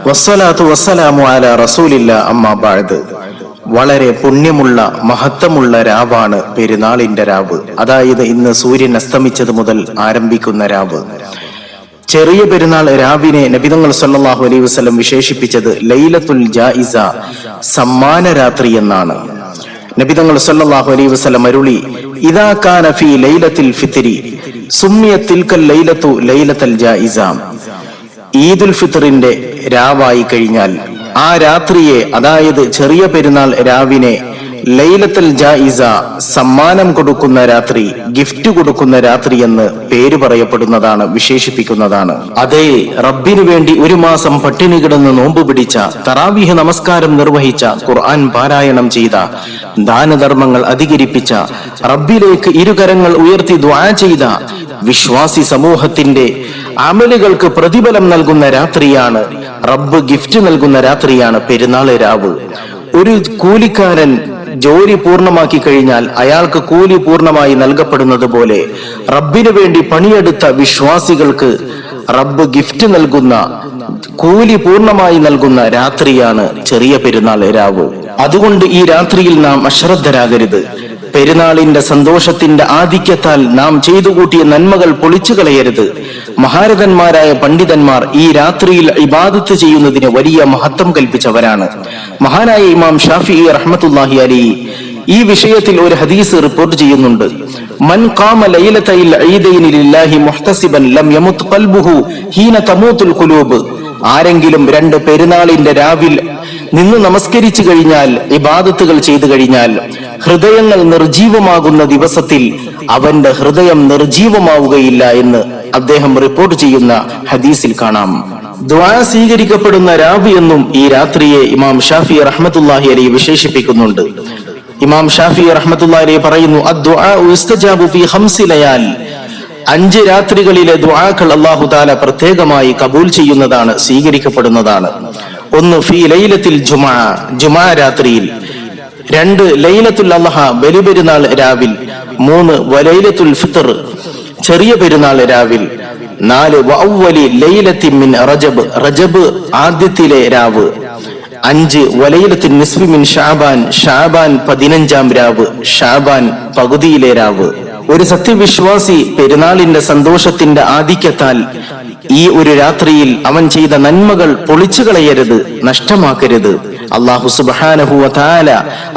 വസ്സലാത്തു വസ്സലാമു അലാ റസൂലില്ലാ അമ്മാ ബഅദ്. വളരെ പുണ്യമുള്ള മഹത്വമുള്ള രാവാണ് പെരുന്നാളിന്റെ രാവ്. അതായത് ഇന്ന് സൂര്യൻ അസ്തമിച്ചത് മുതൽ ആരംഭിക്കുന്ന രാവ്. ചെറിയ പെരുന്നാൾ രാവിനെ നബിതങ്ങൾ സല്ലല്ലാഹു അലൈഹി വസല്ലം വിശേഷിപ്പിച്ചത് ലൈലത്തുൽ ജായിസ, സമ്മാന രാത്രി എന്നാണ്. നബിതങ്ങൾ സല്ലല്ലാഹു അലൈഹി വസല്ലം അരുളി, ഇദാ കാന ഫീ ലൈലത്തുൽ ഫിത്രി സുമ്മിയത് തിൽക്കൽ ലൈലത്തു ലൈലത്തുൽ ജായിസ. ഈദുൽ ഫിത്റിന്റെ രാവായി കഴിഞ്ഞാൽ ആ രാത്രിയെ, അതായത് ചെറിയ പെരുന്നാൾ രാവിനെ ലൈലത്തുൽ ജായിസ, സമ്മാനം കൊടുക്കുന്ന രാത്രി, ഗിഫ്റ്റ് കൊടുക്കുന്ന രാത്രി എന്ന് പേര് പറയപ്പെടുന്നതാണ്, വിശേഷിപ്പിക്കുന്നതാണ്. അതേ, റബ്ബിനു വേണ്ടി ഒരു മാസം പട്ടിണി കിടന്ന് നോമ്പ് പിടിച്ച, തറാവീഹ് നമസ്കാരം നിർവഹിച്ച, ഖുർആൻ പാരായണം ചെയ്ത, ദാനധർമ്മങ്ങൾ അധികരിപ്പിച്ച, റബ്ബിലേക്ക് ഇരുകരങ്ങൾ ഉയർത്തി ദുആ ചെയ്ത വിശ്വാസി സമൂഹത്തിന്റെ അമലുകൾക്ക് പ്രതിഫലം നൽകുന്ന രാത്രിയാണ്, റബ്ബ് ഗിഫ്റ്റ് നൽകുന്ന രാത്രിയാണ് പെരുന്നാൾ രാവ്. ഒരു കൂലിക്കാരൻ ജോലി പൂർണ്ണമാക്കി കഴിഞ്ഞാൽ അയാൾക്ക് കൂലി പൂർണ്ണമായി നൽകപ്പെടുന്നത് പോലെ റബ്ബിനു വേണ്ടി പണിയെടുത്ത വിശ്വാസികൾക്ക് റബ്ബ് ഗിഫ്റ്റ് നൽകുന്ന, കൂലി പൂർണ്ണമായി നൽകുന്ന രാത്രിയാണ് ചെറിയ പെരുന്നാൾ രാവ്. അതുകൊണ്ട് ഈ രാത്രിയിൽ നാം അശ്രദ്ധരാകരുത്. പെരുന്നാളിന്റെ സന്തോഷത്തിന്റെ ആധിക്യത്താൽ നാം ചെയ്തു കൂട്ടിയ നന്മകൾ പൊളിച്ചു കളയരുത്. മഹാരഥന്മാരായ പണ്ഡിതന്മാർ ഈ രാത്രിയിൽ ഇബാദത്ത് ചെയ്യുന്നതിന് വലിയ മഹത്വം കൽപ്പിച്ചവരാണ്. മഹാനായ ഇമാം ഷാഫിഈ റഹ്മത്തുള്ളാഹി അലൈഹി ഈ വിഷയത്തിൽ ഒരു ഹദീസ് റിപ്പോർട്ട് ചെയ്യുന്നുണ്ട്. മൻ ഖാമ ലൈലത്തൽ ഈദൈനി ലില്ലാഹി മുഹ്തസിബൻ ലം യമുത് ഖൽബുഹു ഹീന തമൂതുൽ ഖുലൂബ്. ആരെങ്കിലും രണ്ട് പെരുന്നാളിന്റെ രാവിൽ നിന്ന് നമസ്കരിച്ചു കഴിഞ്ഞാൽ, ഇബാദത്തുകൾ ചെയ്തു കഴിഞ്ഞാൽ, ഹൃദയങ്ങൾ നിർജീവമാകുന്ന ദിവസത്തിൽ അവന്റെ ഹൃദയം നിർജീവമാവുകയില്ല എന്ന് അദ്ദേഹം റിപ്പോർട്ട് ചെയ്യുന്ന ഹദീസിൽ കാണാം. ദുആ സ്വീകരിക്കപ്പെടുന്ന രാവ് എന്നും ഈ രാത്രിയെ ഇമാം ഷാഫിഈ റഹ്മത്തുള്ളാഹി അലൈഹി വിശേഷിപ്പിക്കുന്നുണ്ട്. ഇമാം ഷാഫിഈ റഹ്മത്തുള്ളാഹി അലൈഹി പറയുന്നു, അദ്ദുആ യുസ്തജാബു ഫീ ഖംസി ലയാൽ. 5 രാത്രികളിലെ ദുആകൾ അല്ലാഹു തആല പ്രത്യേകമായി കബൂൽ ചെയ്യുന്നതാണ്, സ്വീകരിക്കപ്പെടുന്നതാണ്. 1 ഫീ ലൈലത്തിൽ ജുമുഅ, ജുമുഅ രാത്രിയിൽ. 2 ലൈലത്തുൽ അദ്ഹ, ബലിപെരുന്നാൾ രാവിൽ. 3 വലൈലത്തുൽ ഫിത്ർ, ചെറിയ പെരുന്നാൾ രാവിൽ. 4 വഅവ്വലി ലൈലത്തിൻ മിൻ റജബ്, റജബ് ആദ്യത്തിലെ രാവ്. 5 വലൈലത്തുൻ നിസ്ഫി മിൻ ശഅബാൻ, ശഅബാൻ 15-ാം രാവ്, ശഅബാൻ പകുതിയിലെ രാവ്. ഒരു സത്യവിശ്വാസി പെരുന്നാളിന്റെ സന്തോഷത്തിന്റെ ആധിക്യത്താൽ ഈ ഒരു രാത്രിയിൽ അവൻ ചെയ്ത നന്മകൾ പൊളിച്ചു കളയരുത്, നഷ്ടമാക്കരുത്. അല്ലാഹു സുബ്ഹാനഹു വ തആല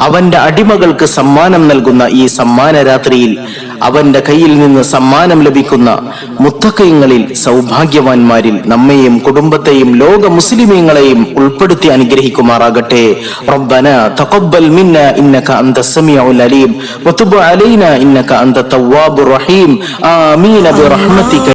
അവന്റെ അടിമകൾക്ക് സമ്മാനം നൽകുന്ന ഈ സമ്മാന രാത്രിയിൽ അവന്റെ കയ്യിൽ നിന്ന് സമ്മാനം ലഭിക്കുന്ന മുത്തഖീങ്ങളിൽ, സൗഭാഗ്യവാന്മാരിൽ നമ്മെയും കുടുംബത്തെയും ലോക മുസ്ലിമീങ്ങളെയും ഉൾപ്പെടുത്തി അനുഗ്രഹിക്കുമാറാകട്ടെ. റബ്ബനാ തഖബ്ബൽ മിന്നാ ഇന്നക അൻതസ് സമീഉൽ അലീം വതുബ് അലൈനാ ഇന്നക അൻത തവ്വാബുർ റഹീം. ആമീൻ ബിറഹ്മതിക.